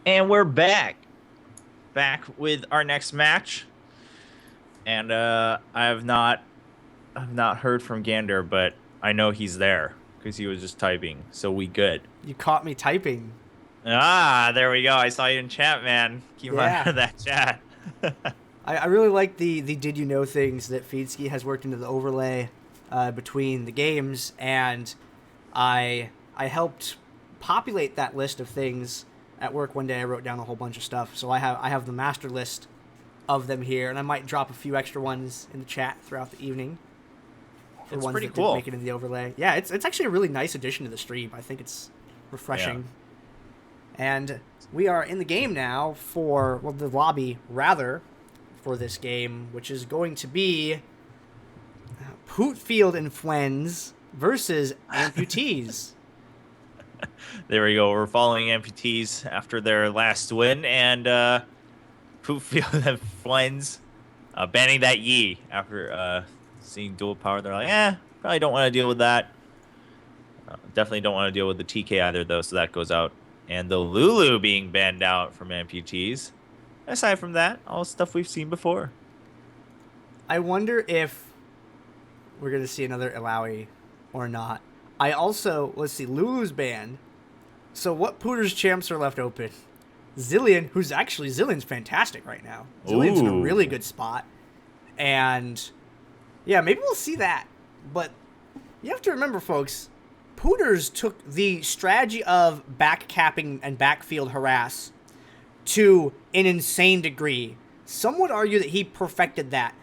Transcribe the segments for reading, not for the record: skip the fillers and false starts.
And we're back with our next match. And I've not heard from Gandair, but I know he's there because he was just typing. So we good. You caught me typing. Ah, there we go. I saw you in chat, man. Keep an eye Yeah. on that chat. I really like the did you know things that Feedski has worked into the overlay between the games, and I helped populate that list of things at work one day. I wrote down a whole bunch of stuff, so I have the master list of them here, and I might drop a few extra ones in the chat throughout the evening for It's ones pretty that didn't make cool. it into the overlay. Yeah, it's actually a really nice addition to the stream. I think it's Yeah. refreshing. And we are in the game now for, well, the lobby, rather, for this game, which is going to be POOTFIELD and FWENDS versus Amputease. There we go. We're following amputees after their last win, and Pootfield and FWENDS banning that Yi after seeing dual power. They're like, probably don't want to deal with that. Definitely don't want to deal with the TK either, though, so that goes out. And the Lulu being banned out from amputees. Aside from that, all stuff we've seen before. I wonder if we're going to see another Illaoi or not. I also, let's see, Lulu's banned. So what Pooters champs are left open? Zilean, Zilean's fantastic right now. Zilean's in a really Ooh. good spot. And yeah, maybe we'll see that. But you have to remember, folks, Pooters took the strategy of backcapping and backfield harass to an insane degree. Some would argue that he perfected that.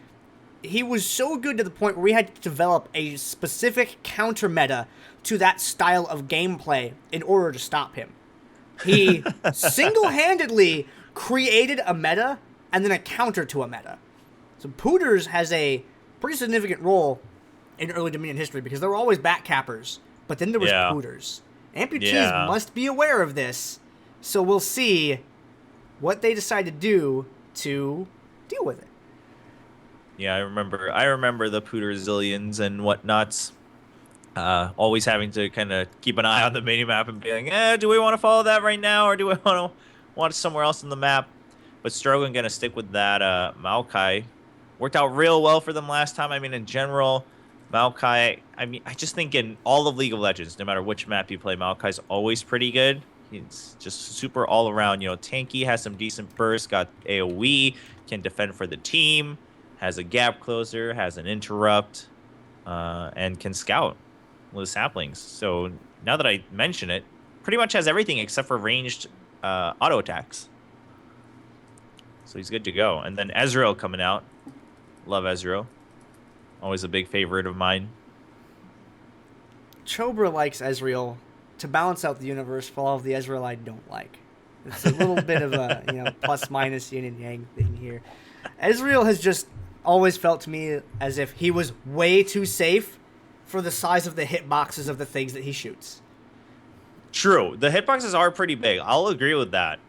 He was so good to the point where we had to develop a specific counter meta to that style of gameplay in order to stop him. He single-handedly created a meta and then a counter to a meta. So Pooters has a pretty significant role in early Dominion history because there were always backcappers, but then there was Yeah. Pooters. Amputees Yeah. must be aware of this, so we'll see what they decide to do to deal with it. Yeah, I remember the POOTERSS Zillions and whatnots. Always having to kind of keep an eye on the mini map and be like, do we want to follow that right now, or do we want to watch somewhere else on the map? But Strogan gonna stick with that. Maokai worked out real well for them last time. I mean, in general, Maokai. I mean, I just think in all of League of Legends, no matter which map you play, Maokai's always pretty good. He's just super all around. Tanky, has some decent burst, got AoE, can defend for the team, has a gap closer, has an interrupt, and can scout with saplings. So now that I mention it, pretty much has everything except for ranged auto attacks. So he's good to go. And then Ezreal coming out. Love Ezreal. Always a big favorite of mine. Chobra likes Ezreal to balance out the universe for all of the Ezreal I don't like. It's a little bit of a plus minus yin and yang thing here. Ezreal has just always felt to me as if he was way too safe for the size of the hitboxes of the things that he shoots. True. The hitboxes are pretty big. I'll agree with that.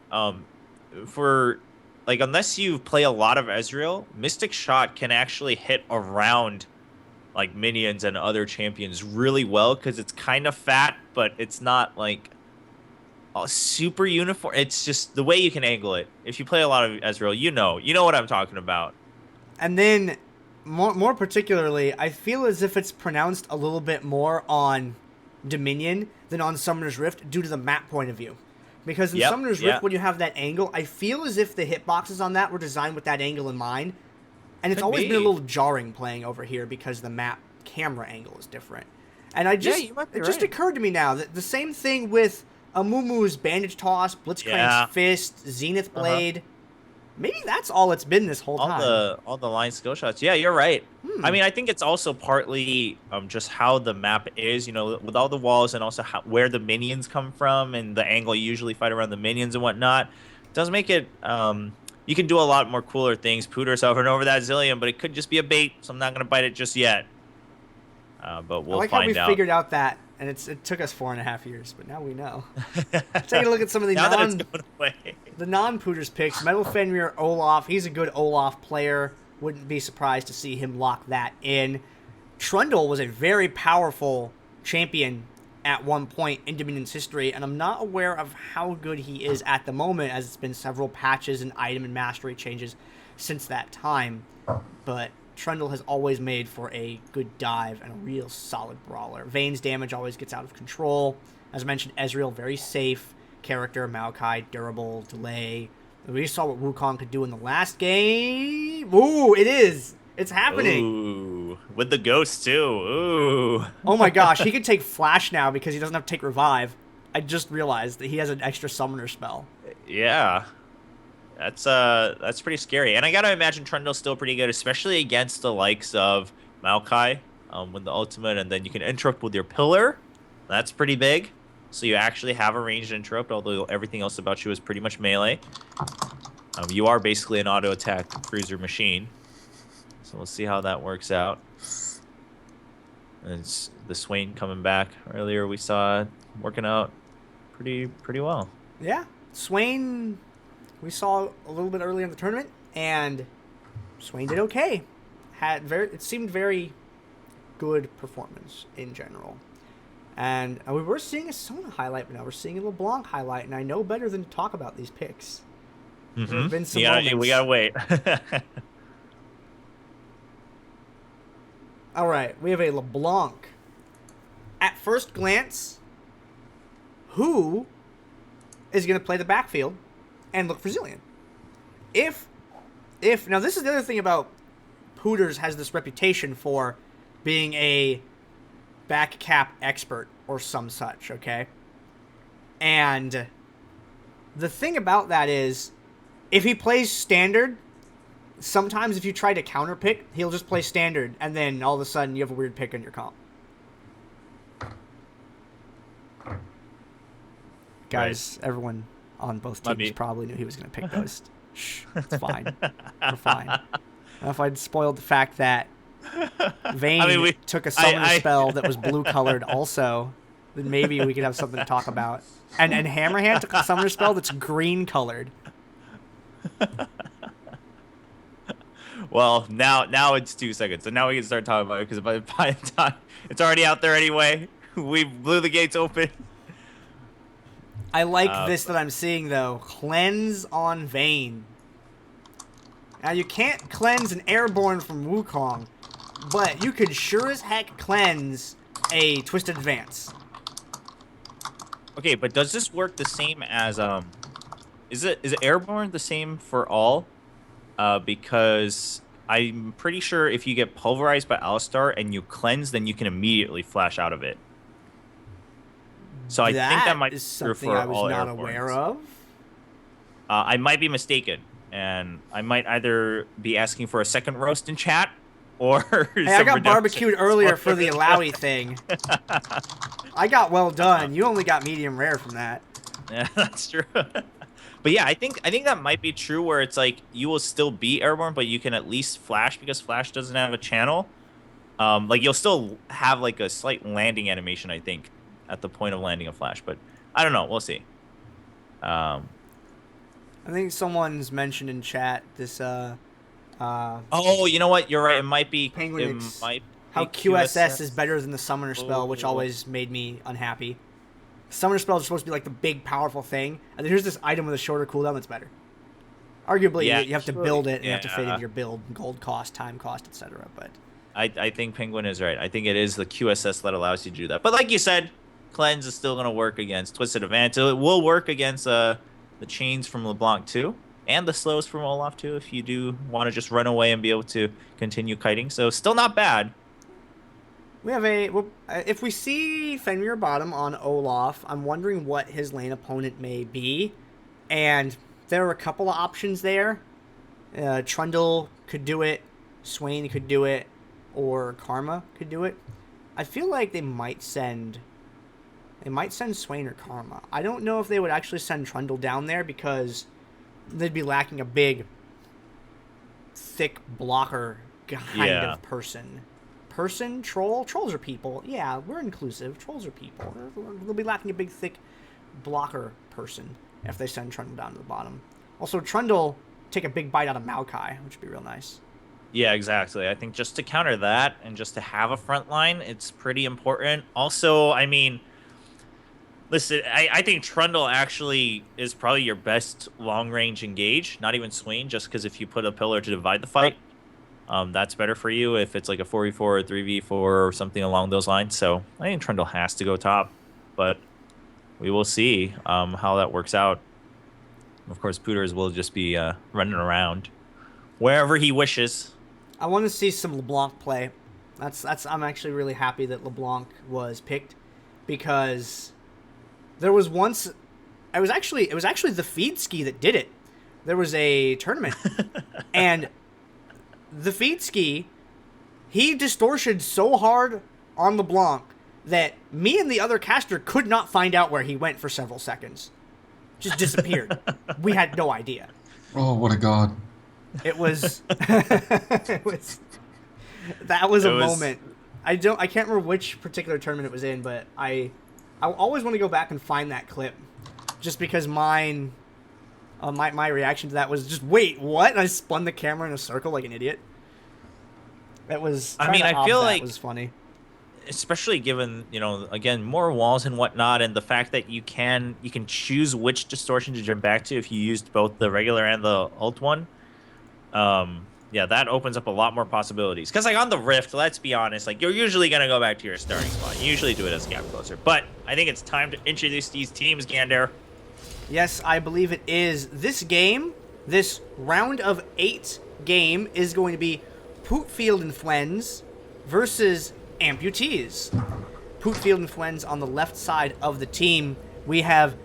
For like unless you play a lot of Ezreal, Mystic Shot can actually hit around like minions and other champions really well because it's kind of fat, but it's not like super uniform. It's just the way you can angle it. If you play a lot of Ezreal, you know what I'm talking about. And then, more particularly, I feel as if it's pronounced a little bit more on Dominion than on Summoner's Rift due to the map point of view. Because in Yep, Summoner's yeah, Rift, when you have that angle, I feel as if the hitboxes on that were designed with that angle in mind. And it's could always been a be. little jarring playing over here because the map camera angle is different. And Yeah, you might be it just right. occurred to me now that the same thing with Amumu's Bandage Toss, Yeah. Blitzcrank's Fist, Zenith Uh-huh. Blade. Maybe that's all it's been this whole All time. the line skill shots. Yeah, you're right. I Hmm. mean, I think it's also partly just how the map is, with all the walls and also where the minions come from and the angle you usually fight around the minions and whatnot. Does make it you can do a lot more cooler things. Pooters over and over that Zillion, but it could just be a bait, so I'm not gonna bite it just yet. But I we'll like how we find out. figured out that, and it took us 4.5 years, but now we know. Taking a look at some of Now that it's going away. the non-Pooters picks. Metalfenrir Olaf, he's a good Olaf player. Wouldn't be surprised to see him lock that in. Trundle was a very powerful champion at one point in Dominion's history, and I'm not aware of how good he is at the moment, as it's been several patches and item and mastery changes since that time. But Trundle has always made for a good dive and a real solid brawler. Vayne's damage always gets out of control. As I mentioned, Ezreal, very safe character. Maokai, durable, delay. We saw what Wukong could do in the last game. Ooh, it is. It's happening. Ooh, with the ghost too. Ooh. Oh my gosh, he can take Flash now because he doesn't have to take Revive. I just realized that he has an extra summoner spell. Yeah. That's pretty scary. And I gotta imagine Trundle's still pretty good, especially against the likes of Maokai, with the ultimate, and then you can interrupt with your pillar. That's pretty big. So you actually have a ranged interrupt, although everything else about you is pretty much melee. You are basically an auto attack cruiser machine. So we'll see how that works out. And it's the Swain coming back earlier. We saw working out pretty well. Yeah, Swain. We saw a little bit earlier in the tournament, and Swain did okay. It seemed very good performance in general. And we were seeing a Sona highlight, but now we're seeing a LeBlanc highlight, and I know better than to talk about these picks. There have been some moments. We gotta wait. All right, we have a LeBlanc. At first glance, who is going to play the backfield and look for Zilean? If now this is the other thing about POOTERSS has this reputation for being a back cap expert or some such, okay? And the thing about that is, if he plays standard, sometimes if you try to counter pick, he'll just play standard, and then all of a sudden you have a weird pick on your comp. Guys, everyone on both teams probably knew he was going to pick Ghost. Shh, it's fine. We're fine. I don't know if I'd spoiled the fact that Vayne took a summoner spell that was blue-colored also, then maybe we could have something to talk about. And Hamm3rdhand took a summoner spell that's green-colored. Well, now it's 2 seconds, so now we can start talking about it, because by the time it's already out there anyway. We blew the gates open. I like this that I'm seeing, though. Cleanse on Vayne. Now, you can't cleanse an Airborne from Wukong, but you could sure as heck cleanse a Twisted Advance. Okay, but does this work the same as is Airborne the same for all? Because I'm pretty sure if you get pulverized by Alistar and you cleanse, then you can immediately flash out of it. So I think that might be true for all Airbornes. I was not aware of. I might be mistaken, and I might either be asking for a second roast in chat, or hey, I got barbecued earlier for the Alawi thing. I got well done. You only got medium rare from that. Yeah, that's true. But yeah, I think that might be true, where it's like you will still be Airborne, but you can at least flash, because flash doesn't have a channel. Like you'll still have like a slight landing animation, I think, at the point of landing a flash, but I don't know. We'll see. I think someone's mentioned in chat this. Oh, you know what? You're right. It might be Penguin. How QSS is better than the summoner spell, which always made me unhappy. Summoner spell is supposed to be like the big, powerful thing, and then here's this item with a shorter cooldown that's better. Arguably, yeah, you have to build it, and you have to fit in your build, gold cost, time cost, etc. But I think Penguin is right. I think it is the QSS that allows you to do that. But like you said, Cleanse is still going to work against Twisted Advance. It will work against the chains from LeBlanc too, and the slows from Olaf too, if you do want to just run away and be able to continue kiting. So still not bad. We have if we see Fenrir bottom on Olaf, I'm wondering what his lane opponent may be. And there are a couple of options there. Trundle could do it, Swain could do it, or Karma could do it. I feel like they might send Swain or Karma. I don't know if they would actually send Trundle down there, because they'd be lacking a big, thick blocker kind of person. Trolls are people. Yeah, we're inclusive. Trolls are people. They'll be lacking a big, thick blocker person if they send Trundle down to the bottom. Also, Trundle take a big bite out of Maokai, which would be real nice. Yeah, exactly. I think just to counter that and just to have a front line, it's pretty important. Also, I mean, Listen, I think Trundle actually is probably your best long-range engage, not even Swain, just because if you put a pillar to divide the fight, that's better for you if it's like a 4v4 or 3v4 or something along those lines. So I think Trundle has to go top, but we will see how that works out. Of course, Pooters will just be running around wherever he wishes. I want to see some LeBlanc play. I'm actually really happy that LeBlanc was picked because there was once it was actually the feed ski that did it. There was a tournament and the feed ski, he distortioned so hard on LeBlanc that me and the other caster could not find out where he went for several seconds. Just disappeared. We had no idea. Oh, what a god. It was it was that was a moment. I can't remember which particular tournament it was in, but I always want to go back and find that clip just because my reaction to that was just, wait, what? And I spun the camera in a circle like an idiot. It was, I mean, I feel like it was funny. Especially given, again, more walls and whatnot, and the fact that you can choose which distortion to jump back to if you used both the regular and the ult one. Yeah, that opens up a lot more possibilities. Because, like, on the Rift, let's be honest, like, you're usually going to go back to your starting spot. You usually do it as a gap closer. But I think it's time to introduce these teams, Gandair. Yes, I believe it is. This game, this round of 8 game, is going to be POOTFIELD and FWENDS versus Amputease. POOTFIELD and FWENDS on the left side of the team. We have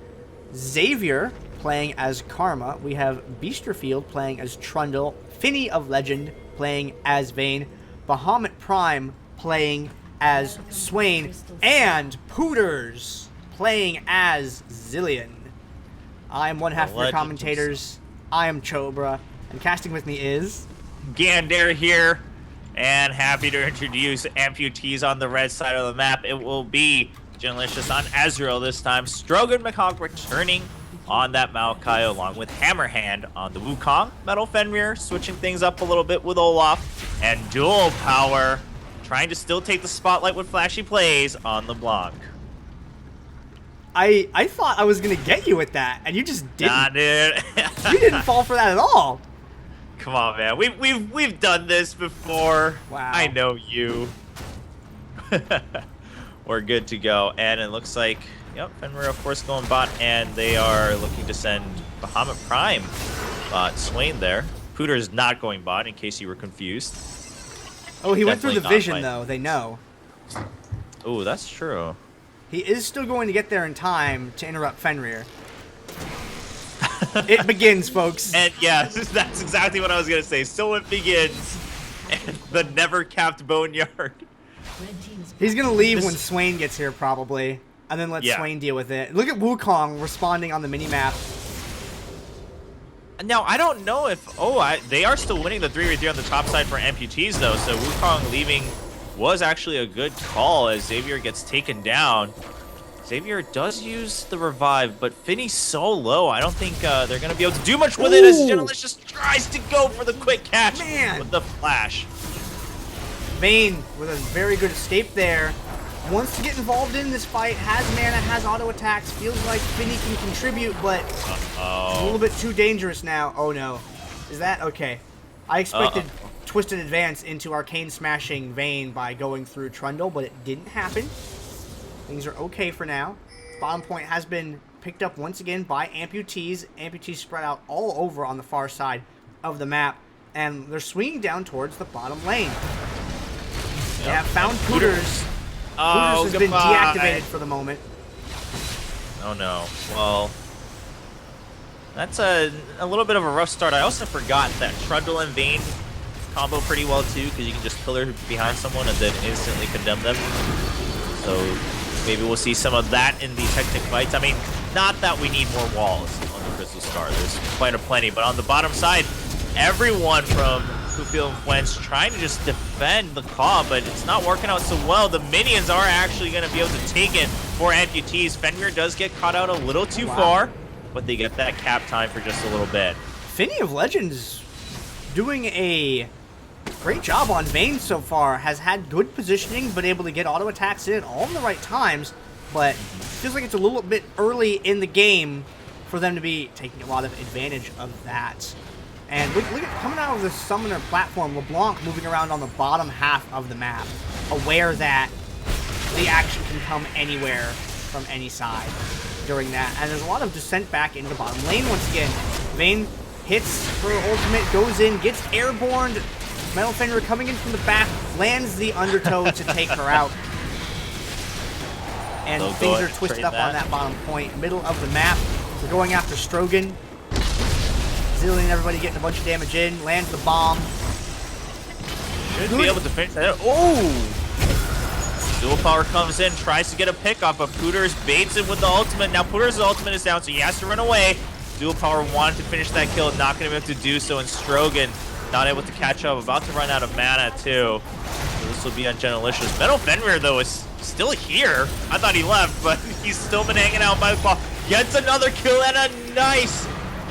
Xavier playing as Karma. We have Beasterfield playing as Trundle. Fini of Legend playing as Vayne. BahamutPrime playing as Swain. And POOTERSS playing as Zilean. I am one half of your commentators. I am Chobra. And casting with me is Gandair here. And happy to introduce Amputease on the red side of the map. It will be Genolicious on Ezreal this time. StroganMcHawk returning on that Maokai along with Hamm3rdhand on the Wukong. Metalfenrir switching things up a little bit with Olaf. And Duelpower trying to still take the spotlight with flashy plays on LeBlanc. I thought I was going to get you with that, and you just didn't. Nah, dude. You didn't fall for that at all. Come on, man. We've done this before. Wow. I know you. We're good to go. And it looks like, yep, Fenrir, of course, going bot, and they are looking to send BahamutPrime Swain there. POOTERSS not going bot, in case you were confused. Oh, he went through the Definitely vision, not though. They know. Oh, that's true. He is still going to get there in time to interrupt Fenrir. It begins, folks. And yeah, that's exactly what I was going to say. So it begins. And the never-capped boneyard. He's going to leave when Swain gets here, probably. And then let Swain deal with it. Look at Wukong responding on the minimap. Now, I don't know if... they are still winning the 3v3 on the top side for Amputease, though. So Wukong leaving was actually a good call as Xavier gets taken down. Xavier does use the revive, but Fini's so low, I don't think they're going to be able to do much with it as Genolicious tries to go for the quick catch with the flash. Vayne with a very good escape there. Wants to get involved in this fight, has mana, has auto attacks, feels like Fini can contribute, but a little bit too dangerous now. Oh no. Is that okay? I expected Twisted Advance into Arcane Smashing Vayne by going through Trundle, but it didn't happen. Things are okay for now. Bottom point has been picked up once again by Amputease. Amputease spread out all over on the far side of the map, and they're swinging down towards the bottom lane. They have found POOTERSS. POOTERSS has been deactivated for the moment. Oh no. Well, that's a little bit of a rough start. I also forgot that Trundle and Vayne combo pretty well too, because you can just pillar behind someone and then instantly condemn them. So maybe we'll see some of that in these hectic fights. I mean, not that we need more walls on the Crystal Star. There's quite a plenty. But on the bottom side, everyone from POOTFIELD and FWENDS trying to just defend the claw, but it's not working out so well. The minions are actually going to be able to take it for Amputease. Fenrir does get caught out a little too far, but they get that cap time for just a little bit. Fini of Legends doing a great job on Vayne so far. Has had good positioning, but able to get auto attacks in all in the right times. But feels like it's a little bit early in the game for them to be taking a lot of advantage of that. And look at coming out of the summoner platform, LeBlanc moving around on the bottom half of the map, aware that the action can come anywhere from any side during that. And there's a lot of descent back into the bottom lane once again. Vayne hits her ultimate, goes in, gets airborne. Metalfenrir coming in from the back, lands the undertow to take her out. And things are twisted up on that bottom point. Middle of the map, we're going after Strogan. Zilean, everybody getting a bunch of damage in, lands the bomb. Should be able to finish that. Oh! Duelpower comes in, tries to get a pick off, but POOTERSS baits it with the ultimate. Now POOTERSS' ultimate is down, so he has to run away. Duelpower wanted to finish that kill, not going to be able to do so, and Strogan not able to catch up, about to run out of mana too. So this will be on Genolicious. Metalfenrir, though, is still here. I thought he left, but he's still been hanging out by the ball. Gets another kill and a nice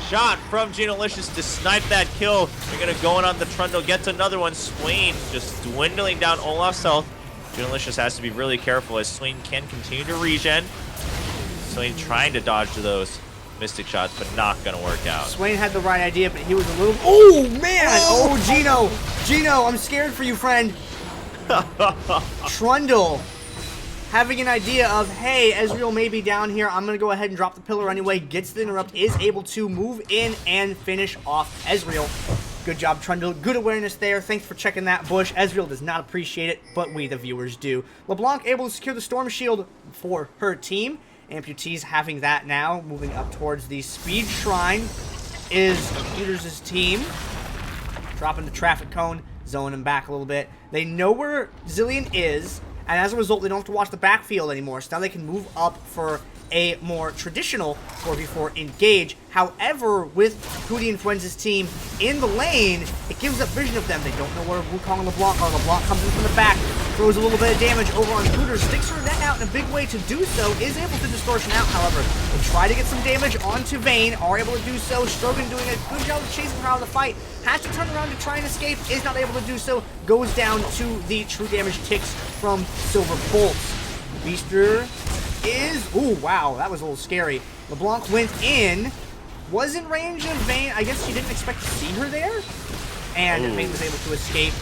shot from Genolicious to snipe that kill. They're going to go in on the Trundle, gets another one. Swain just dwindling down Olaf's health. Genolicious has to be really careful as Swain can continue to regen. Swain trying to dodge those Mystic shots, but not going to work out. Swain had the right idea, but he was a little... Oh, man! Oh, Geno! Geno, I'm scared for you, friend. Trundle having an idea of, hey, Ezreal may be down here. I'm going to go ahead and drop the pillar anyway. Gets the interrupt, is able to move in and finish off Ezreal. Good job, Trundle. Good awareness there. Thanks for checking that bush. Ezreal does not appreciate it, but we, the viewers, do. LeBlanc able to secure the Storm Shield for her team. Amputease having that now. Moving up towards the Speed Shrine is POOTERSS' team. Dropping the Traffic Cone, zoning him back a little bit. They know where Zilean is, and as a result, they don't have to watch the backfield anymore. So now they can move up for a more traditional 4v4 engage. However, with Pooty and Friends' team in the lane, it gives up vision of them. They don't know where Wukong and LeBlanc are. LeBlanc comes in from the back, throws a little bit of damage over on POOTERSS, sticks her net out in a big way to do so, is able to distortion out, however. They try to get some damage onto Vayne, are able to do so. Strogan doing a good job of chasing her out of the fight, has to turn around to try and escape, is not able to do so, goes down to the true damage ticks from Silver Bolts. Beaster is... Ooh, wow, that was a little scary. LeBlanc went in, was in range of Vayne. I guess she didn't expect to see her there, and Vayne was able to escape.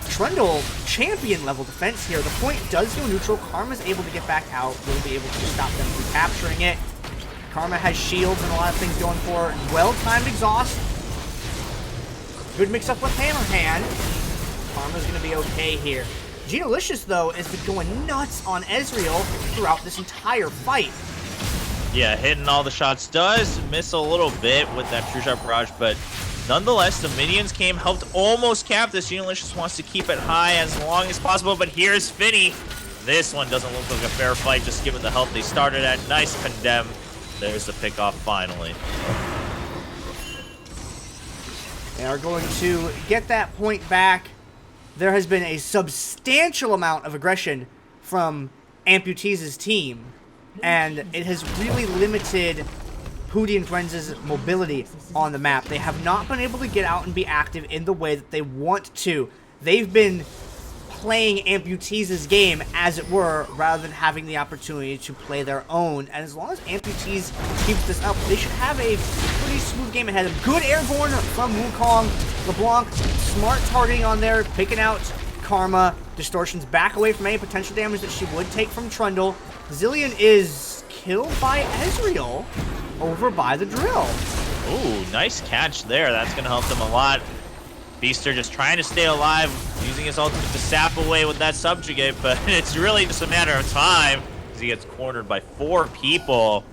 Trundle, champion level defense here. The point does go neutral. Karma's able to get back out. Will be able to stop them from capturing it. Karma has shields and a lot of things going for her. Well-timed exhaust. Good mix-up with Hamm3rdhand. Karma's going to be okay here. Genolicious, though, has been going nuts on Ezreal throughout this entire fight. Yeah, hitting all the shots. Does miss a little bit with that True Shot Barrage, but nonetheless, the minions came, helped almost cap this. Genolicious wants to keep it high as long as possible, but here's Fini. This one doesn't look like a fair fight, just given the health they started at. Nice condemn. There's the pickoff finally. They are going to get that point back. There has been a substantial amount of aggression from Amputease's team, and it has really limited Pooty and Friends' mobility on the map. They have not been able to get out and be active in the way that they want to. They've been playing Amputease's game, as it were, rather than having the opportunity to play their own. And as long as Amputease keeps this up, they should have a pretty smooth game ahead of them. Good airborne from Wukong. LeBlanc, smart targeting on there, picking out Karma. Distortions back away from any potential damage that she would take from Trundle. Zilean is killed by Ezreal over by the drill. Ooh, nice catch there. That's going to help them a lot. Beaster just trying to stay alive, using his ultimate to sap away with that subjugate, but it's really just a matter of time as he gets cornered by 4 people.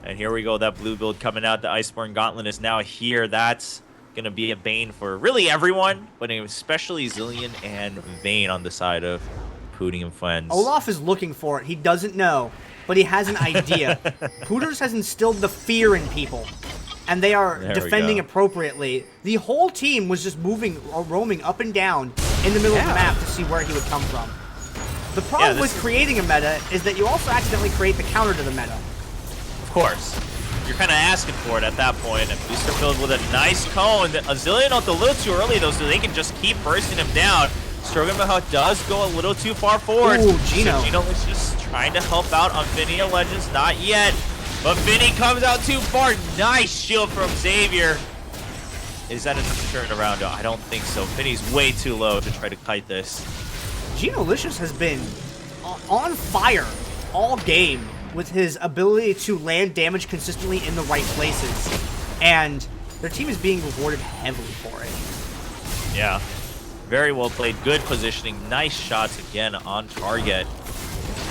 And here we go, that blue build coming out. The Iceborne Gauntlet is now here. That's going to be a bane for really everyone, but especially Zilean and Vayne on the side of Pooty and Friends. Olaf is looking for it. He doesn't know, but he has an idea. POOTERSS has instilled the fear in people, and they are defending appropriately. The whole team was just moving or roaming up and down in the middle of the map to see where he would come from. The problem with creating a meta is that you also accidentally create the counter to the meta. Of course. You're kind of asking for it at that point. And Beasterfield with a nice cone. Zilean out a little too early, though, so they can just keep bursting him down. StroganMcHawk does go a little too far forward. Ooh, Geno. So Geno is just trying to help out on Fini and Legends. Not yet. But Fini comes out too far. Nice shield from Xavier. Is that enough to turn it around? I don't think so. Fini's way too low to try to kite this. Genolicious has been on fire all game with his ability to land damage consistently in the right places. And their team is being rewarded heavily for it. Yeah. Very well played. Good positioning. Nice shots again on target.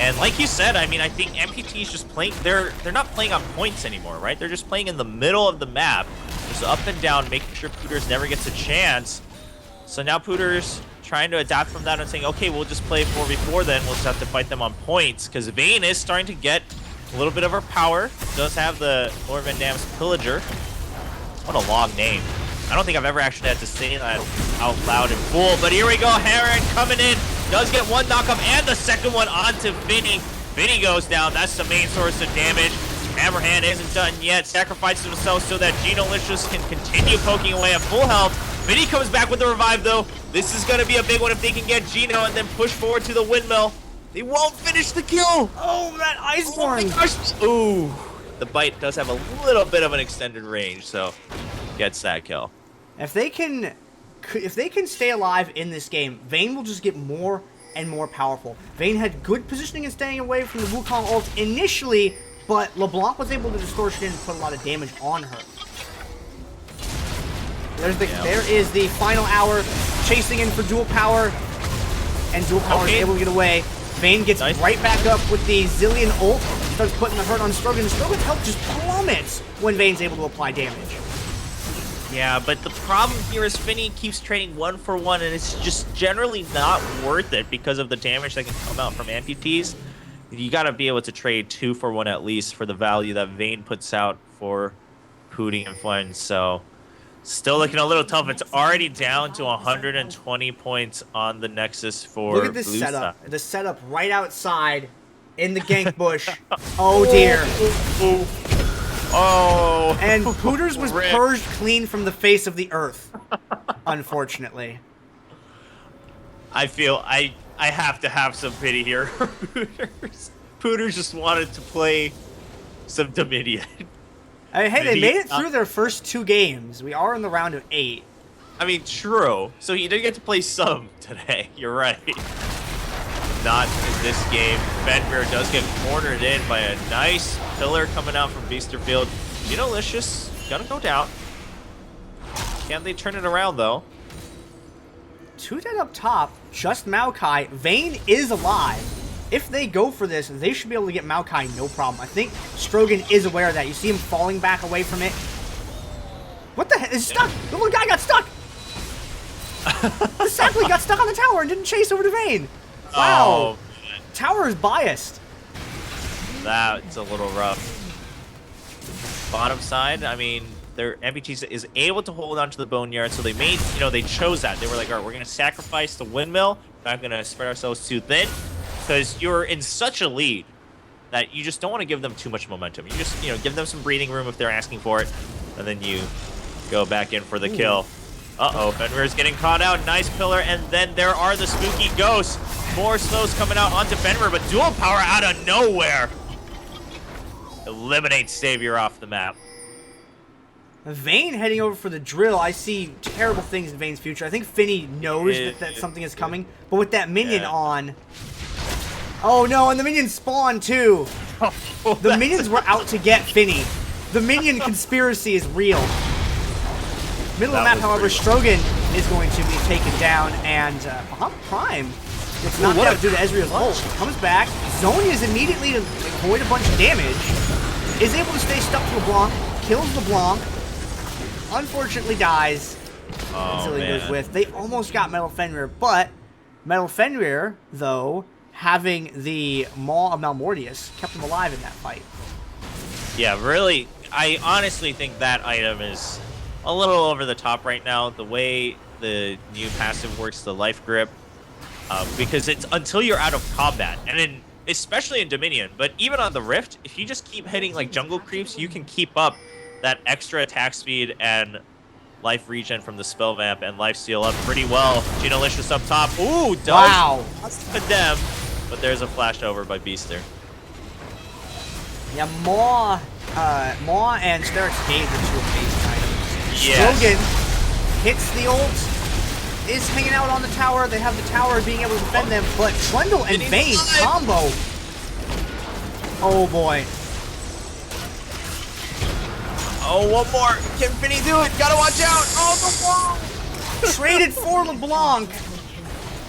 And like you said, I mean, I think Amputease just playing, they're not playing on points anymore, right? They're just playing in the middle of the map, just up and down, making sure Pooterss never gets a chance. So now Pooterss trying to adapt from that and saying, okay, we'll just play 4v4 then. We'll just have to fight them on points, because Vayne is starting to get a little bit of her power. Does have the Lord Van Dam's Pillager. What a long name. I don't think I've ever actually had to say that out loud in full, but here we go. Hamm3rdhand coming in. Does get one knockup and the second one onto Fini. Fini goes down. That's the main source of damage. Hamm3rdhand isn't done yet. Sacrifices himself so that Genolicious can continue poking away at full health. Fini comes back with the revive, though. This is going to be a big one if they can get Geno and then push forward to the windmill. They won't finish the kill. Oh, that Iceborne. Ooh. The bite does have a little bit of an extended range, so gets that kill. If they can stay alive in this game, Vayne will just get more and more powerful. Vayne had good positioning and staying away from the Wukong ult initially, but LeBlanc was able to distortion and put a lot of damage on her. There is the final hour, chasing in for Duelpower, and Duelpower is able to get away. Vayne gets right back up with the Zilean ult, starts putting the hurt on Strogan. Strogan's health just plummets when Vayne's able to apply damage. Yeah, but the problem here is Fini keeps trading 1-for-1, and it's just generally not worth it because of the damage that can come out from Amputease. You got to be able to trade 2-for-1 at least for the value that Vayne puts out for POOTFIELD and FWENDS. So, still looking a little tough. It's already down to 120 points on the Nexus for Look at this blue setup. side. The setup right outside in the gank bush. Oh, dear. Oh. And Pooterss was purged clean from the face of the earth, unfortunately. I feel I have to have some pity here for Pooterss. Pooterss just wanted to play some Dominion. Hey, they made it through their first 2 games. We are in the round of 8. I mean, true. So he did get to play some today. You're right. Not in this game. Fenrir does get cornered in by a nice pillar coming out from Beasterfield. Genolicious gonna go down. Can they turn it around, though? 2 dead up top, just Maokai. Vayne is alive. If they go for this, they should be able to get Maokai no problem. I think Strogan is aware of that. You see him falling back away from it. What the heck? Is stuck! The little guy got stuck! The sapling got stuck on the tower and didn't chase over to Vayne. Wow. Oh, tower is biased. That's a little rough. Bottom side, I mean, their Amputease is able to hold on to the Boneyard, so they made, they chose that. They were like, all right, we're going to sacrifice the windmill. We're not going to spread ourselves too thin, because you're in such a lead that you just don't want to give them too much momentum. You just, give them some breathing room if they're asking for it, and then you go back in for the kill. Uh-oh, Fenrir's getting caught out. Nice pillar, and then there are the spooky ghosts. More slows coming out onto Fenrir, but Duelpower out of nowhere eliminates Xavier off the map. Vayne heading over for the drill. I see terrible things in Vayne's future. I think Fini knows that something is coming, but with that minion on... Oh no, and the minions spawn too. The minions were out to get Fini. The minion conspiracy is real. Middle of the map, however, Strogan is going to be taken down, and BahamutPrime gets knocked out due to Ezreal's ult. Comes back, Zhonya's immediately to avoid a bunch of damage, is able to stay stuck to LeBlanc, kills LeBlanc, unfortunately dies. Zilean goes with. They almost got Metalfenrir, but Metalfenrir, though, having the Maw of Malmortius, kept him alive in that fight. Yeah, really, I honestly think that item is a little over the top right now. The way the new passive works, the life grip, because it's until you're out of combat, and especially in Dominion, but even on the Rift, if you just keep hitting like jungle creeps, you can keep up that extra attack speed and life regen from the spell vamp and life steal up pretty well. Genolicious up top. Ooh, does Wow. condemn, but there's a flash over by Beaster. Yeah, Maw and Steric's Gauge are two amazing items. Yes. Strogan hits the ult, is hanging out on the tower. They have the tower being able to defend them, but Trundle and Vayne combo. Oh boy. Oh, one more. Can Fini do it? Gotta watch out. Oh, the wall. Traded for LeBlanc.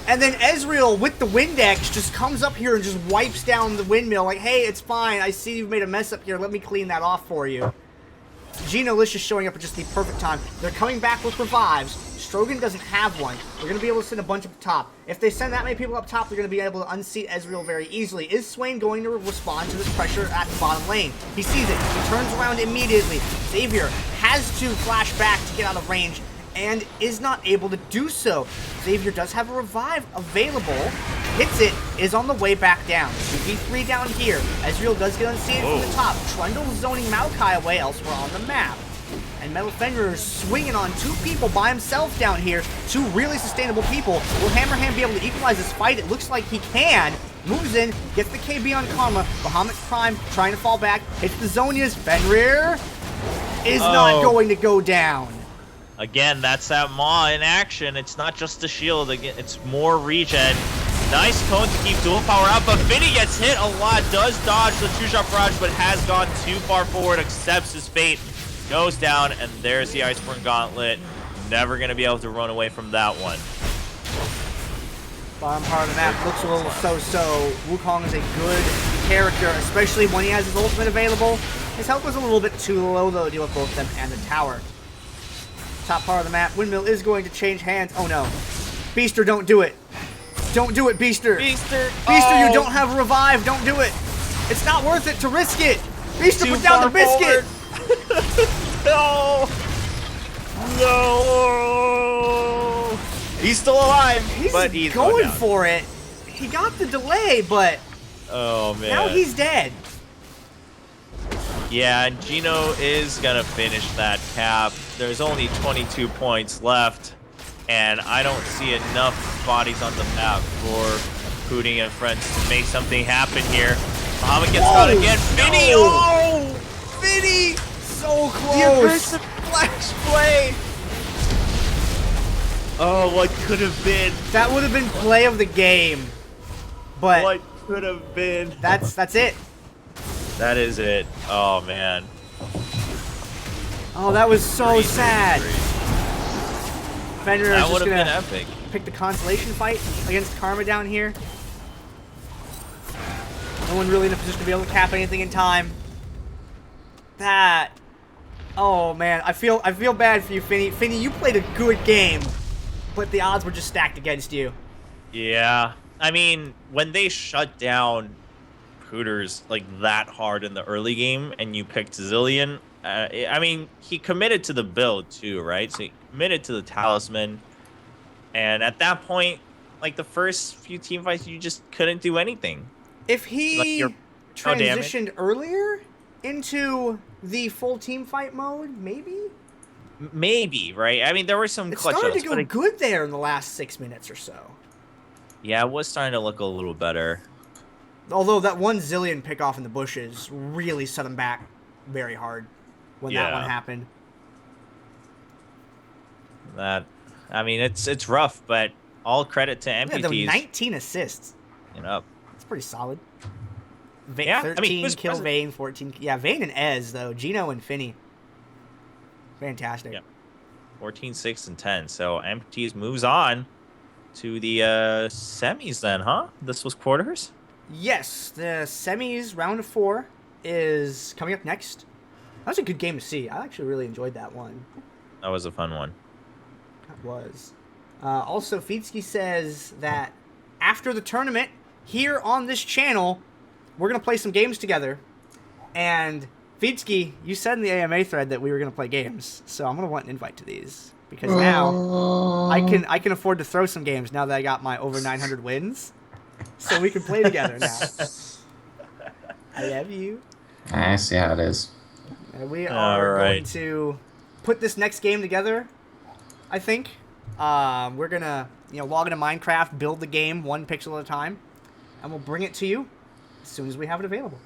And then Ezreal with the Windex just comes up here and just wipes down the windmill like, hey, it's fine. I see you've made a mess up here. Let me clean that off for you. Genolicious showing up at just the perfect time. They're coming back with revives. Strogan doesn't have one. They're going to be able to send a bunch up top. If they send that many people up top, they're going to be able to unseat Ezreal very easily. Is Swain going to respond to this pressure at the bottom lane? He sees it. He turns around immediately. Xavier has to flash back to get out of range and is not able to do so. Xavier does have a revive available. Hits it, is on the way back down. 2v3 down here. Ezreal does get unseated from the top. Trundle zoning Maokai away elsewhere on the map. And Metalfenrir is swinging on two people by himself down here. Two really sustainable people. Will Hamm3rdhand be able to equalize this fight? It looks like he can. Moves in, gets the KB on Karma. BahamutPrime trying to fall back. Hits the Zonias. Fenrir is not going to go down. Again, that's that Maw in action. It's not just the shield. Again, it's more regen. Nice cone to keep dual power up, but Fini gets hit a lot. Does dodge the two-shot barrage, but has gone too far forward. Accepts his fate. Goes down, and there's the Iceborne Gauntlet. Never going to be able to run away from that one. Bottom part of the map looks a little so-so. Wukong is a good character, especially when he has his ultimate available. His health was a little bit too low, though, to deal with both them and the tower. Top part of the map. Windmill is going to change hands. Oh, no. Beaster, don't do it. Don't do it, Beaster. Beaster. Beaster, you don't have a revive. Don't do it. It's not worth it to risk it. Beaster, put down the biscuit. No. No. He's still alive, but he's going for it. He got the delay, but oh man, now he's dead. Yeah, and Geno is gonna finish that cap. There's only 22 points left, and I don't see enough bodies on the map for Pooting and friends to make something happen here. Bahamut gets caught again. Fini! No. Oh! Fini! So close! The aggressive flash play! Oh, what could have been? That would have been play of the game. But what could have been? That's it. That is it. Oh man. Oh, that was so sad. Fenrir is That would just have been gonna epic. pick the consolation fight against Karma down here. No one really in a position to be able to cap anything in time. That. Oh man, I feel bad for you, Fini. Fini, you played a good game, but the odds were just stacked against you. Yeah, I mean, when they shut down Pooterss like that hard in the early game, and you picked Zilean, I mean, he committed to the build too, right? So he committed to the talisman, and at that point, like the first few team fights, you just couldn't do anything. If he like transitioned earlier into the full team fight mode, maybe? Maybe, right? I mean, there were some clutch started outs, to go good there in the last 6 minutes or so. Yeah, it was starting to look a little better. Although that one Zilean pick off in the bushes really set him back very hard when that one happened. I mean, it's rough, but all credit to Amputease. Yeah, there were 19 assists. That's pretty solid. 13 I mean, kill Vayne, 14. Yeah, Vayne and Ez, though. Geno and Fini. Fantastic. Yeah. 14, 6, and 10. So Amputease moves on to the semis then, huh? This was quarters? Yes, the semis, round of 4, is coming up next. That was a good game to see. I actually really enjoyed that one. That was a fun one. That was. Also, Feedsky says that after the tournament, here on this channel, we're going to play some games together. And Feedsky, you said in the AMA thread that we were going to play games. So I'm going to want an invite to these. Because now I can afford to throw some games now that I got my over 900 wins. So we can play together now. I love you. I see how it is. And we are right. going to put this next game together I think. We're gonna, log into Minecraft, build the game one pixel at a time, and we'll bring it to you as soon as we have it available.